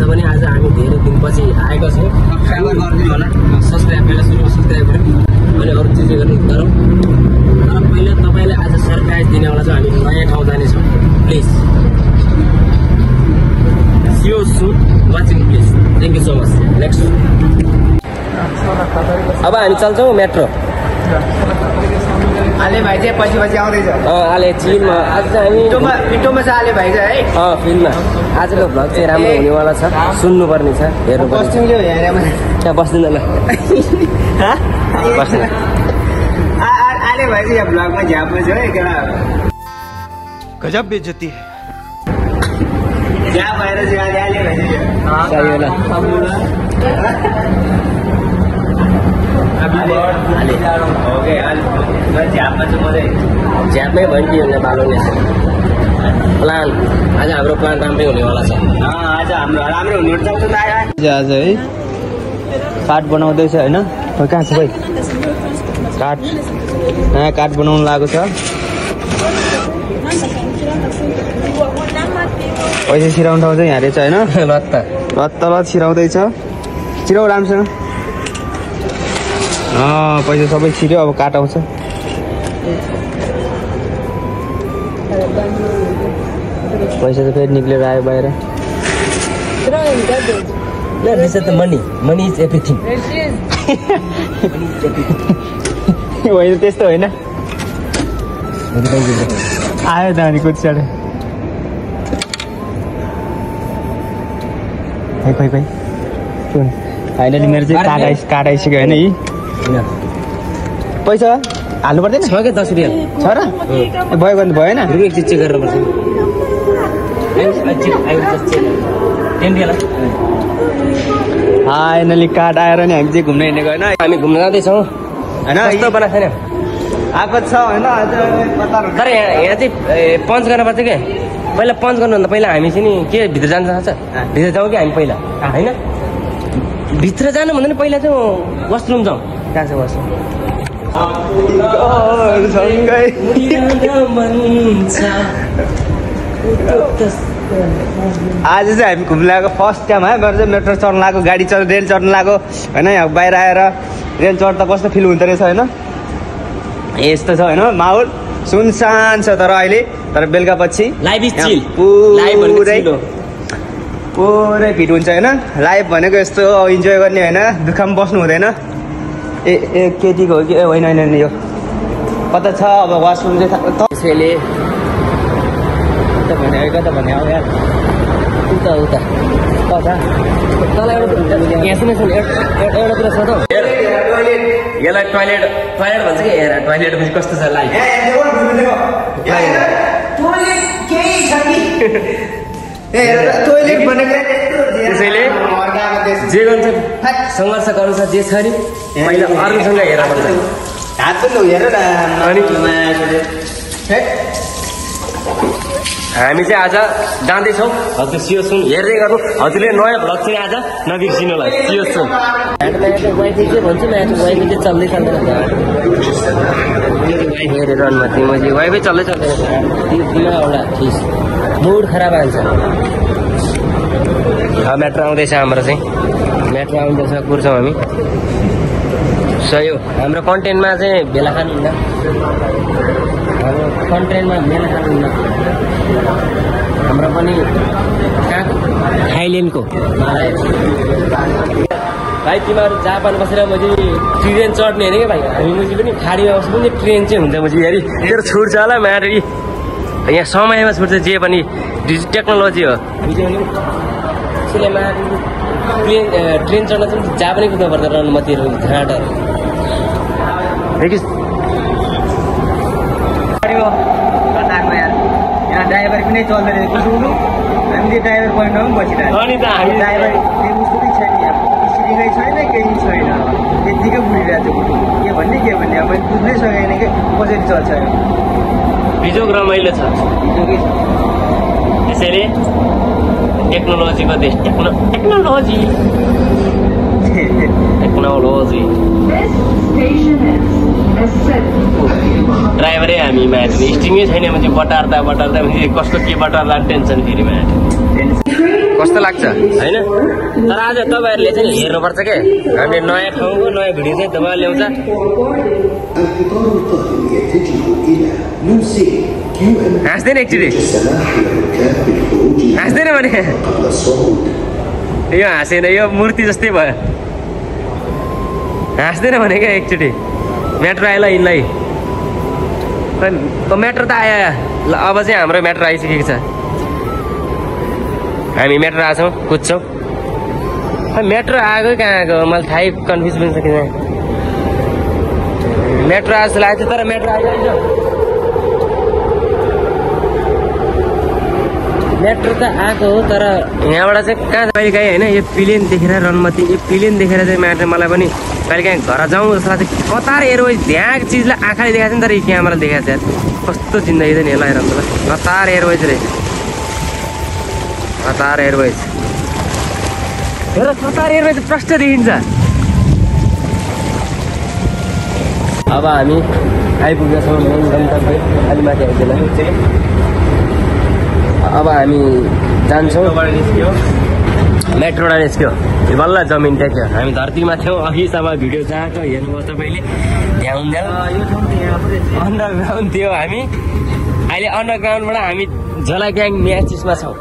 भने आज हामी धेरै दिनपछि आएको छौँ। सब्सक्राइबर गरिदिनु होला। सब्सक्राइब पहिला सुरु सब्सक्राइब गरौँ अनि अरू चिज गर्नु गरौँ। तर पहिला तपाईँलाई आज सरप्राइज दिनेवाला छ। हामी नयाँ ठाउँ जानेछौँ। Please see you soon watching please. Thank you so much. Next अब हामी चल्छौँ मेट्रो। आले भाइ चाहिँ पछि आउँदैछ। आले चिनमा आज चाहिँ हामी मिठोमा छ आले भाइ चाहिँ है। फिल्डमा आजको भ्लग चाहिँ राम्रो हुनेवाला छ। सुन्नुपर्ने छ, हेर्नुपर्ने छ। त्यहाँ बस्दैन ल बस्दैन। आले भाइ चाहिँ यहाँ भ्लगमा झ्याप्नु छ है केटा। गजब बेइज्जती है। झ्याप भएर चाहिँ आले भाइ चाहिँ सही होला। झ्यापमै भन्टी हुने बालोले प्लान। आज हाम्रो प्लान राम्रै हुनेवाला छ। आज हाम्रो राम्रो हुनु सक्छ त आज है काठ बनाउँदैछ होइन। कहाँ छ भाइ काठ? नयाँ काठ बनाउनु लागेको छ। पैसा छिराउनु ठाउँ चाहिँ यहाँ रहेछ होइन। लत्त छिराउँदैछ। छिराउ राम्रोसँग। पैसा सबै छिर्यो। अब काठ आउँछ। पैसा त फेरि निक्लेर आयो बाहिर। Money is everything. होइन त्यस्तो होइन। आयो त अनि कुद्छाडे खै फाइनली मेरो चाहिँ काट आइसक्यो होइन। यी पैसा हाल्नु पर्दैन छ क्या 10 रुपियाँ छ र? भयो भने भएन। एकचोटि चेक गरेर पर्छ। फाइनली काट आएर नि हामी चाहिँ घुम्न हिँडेको होइन। हामी घुम्न जाँदैछौँ होइन कस्तो बनाएको छैन आएको छ होइन। तर यहाँ चाहिँ पञ्च गर्न पर्छ क्या। पहिला पञ्च गर्नुभन्दा पहिला हामी चाहिँ नि के भित्र जान चाहन्छ? भित्र जाउँ कि हामी पहिला होइन? भित्र जानु भन्दा नि पहिला चाहिँ वासरुम जाउँ। कहाँ छ वासरुम? आज चाहिँ हामी घुम्न लागेको फर्स्ट टाइम है। मेरो चाहिँ मेट्रो चढ्नु लागेको, गाडी रेल चढ्नु लागेको होइन। यहाँ बाहिर आएर रेल चढ्दा कस्तो फिल हुँदो रहेछ होइन। यस्तो छ होइन माहौल। सुनसान छ तर अहिले। तर बेलुका पछि पुरै भिड हुन्छ होइन। लाइभ भनेको यस्तो इन्जोय गर्ने होइन। दुःखमा बस्नु हुँदैन। ए केटीको हो कि होइन होइन यो कता छ अब वासरुम चाहिँ त्यसैले कता भने अब यार उता तल यहाँ सुन एउटा कुरा छ त। यसलाई टोइलेट भन्छ कि हेर टोइलेट पनि कस्तो छ लाइफ। त्यसैले जे गर्छ सङ्घर्ष गर्नु छ जे छ नि पहिला अरूसँग हेर पर्छ। हामी चाहिँ आज जाँदैछौँ। हजुर सियो सुन हेर्दै गर्नु। हजुरले नयाँ भ्लग चाहिँ आज नबिर्सिनु होला। सियो सुन वाइफाई के भन्छु न वाइफाई चाहिँ चल्दै चल्दैन। वाइफाई हेरेर अनुमति मैले वाइफाई चल्दै चल्दैन। एउटा ठिस मुड खराब आउँछ। मेट्रो आउँदैछ हाम्रो चाहिँ। मेट्रो आउँदैछ कुर्छौँ हामी। सही हो। हाम्रो कन्टेन्टमा चाहिँ भेला खानुहुन्न। हाम्रो कन्टेन्टमा भेला खानुहुन्न। हाम्रो पनि कहाँ थाइल्यान्डको भाइ तिमीहरू जापान बसेर मैले ट्रेन चढ्ने हेरेँ क्या भाइ। हामी मुझे पनि खाडीमा बस्नु पनि ट्रेन चाहिँ हुन्छ मुझे हेरी तेरो छुट्छ होला म्याटरी। यहाँ समयमा छुट्छ जे पनि टेक्नोलोजी हो। हामी चाहिँ ट्रेन चढ्न चाहिँ जापानै कुद्नु पर्छ अनुमतिहरू घाँटहरू। यहाँ ड्राइभर पनि चल्दैन। हामी ड्राइभर पोइन्टमा पनि बसिरहेको ड्राइभर उसको पनि छैन। यहाँ स्टिरिङै छैन केही छैन। यत्तिकै बुझिरहेको छु के भन्ने अब मैले बुझ्नै सकेन कि कसरी चल्छ यो। बिजोग रमाइलो छ बिजोगै छ। त्यसैले टेक्नोलोजीको देश। टेक्नोलोजी ड्राइभरै हामी माथि स्टिङै छैन भने बटार्दा कस्तो के बटार्दा टेन्सन फेरि माथि। कस्तो लाग्छ होइन? तर आज तपाईँहरूले चाहिँ हेर्नुपर्छ क्या, हामीले नयाँ ठाउँको नयाँ भिडियो चाहिँ तपाईँ ल्याउँछ। हाँस्दैन एकचोटि, हाँस्दैन भने यो हाँसेन, यो मूर्ति जस्तै भयो। हाँस्दैन भने क्या एकचोटि। मेट्रो आयो ल यिनलाई, मेट्रो त आयो ल। अब चाहिँ हाम्रो मेट्रो आइसकेको छ, हामी मेट्रो आएको छौँ, कुद्छौँ। मेट्रो आएको कहाँ आएको मलाई थाहै कन्फ्युज पनि छ किन। मेट्रो आएको जस्तो लागेको थियो तर मेट्रो आइरहेछ। मेट्रो त आएको हो तर यहाँबाट चाहिँ कहाँ कहिले काहीँ होइन, यो प्लेन देखेर रनमती, यो प्लेन देखेर चाहिँ मेट्रो मलाई पनि कहिले काहीँ घर जाउँ जस्तो लाग्छ। कतार एयरवेज त्यहाँको चिजलाई आँखाले देखाएको छ नि, तर यो क्यामेरा देखाएको छ। कस्तो जिन्दगी चाहिँ हेर्न आइरहन्छ ल। कतार एयरवेज रहेछ, कतार एयरवेज। हेर कतार एयरवेज प्रष्ट देखिन्छ। अब हामी आइपुगेका छौँ मेन गन्तव्य, अलि माथि आइदिएला। अब हामी जान्छौँ, मेट्रोबाट निस्क्यो, बल्ल जमिन टेक्यो। हामी धरतीमा थियौँ अघिसम्म, भिडियो जहाँको हेर्नुभयो तपाईँले, त्यहाँ अन्डरग्राउन्ड थियो हामी। अहिले अन्डरग्राउन्डबाट हामी झोला ग्याङ म्याचिसमा छौँ।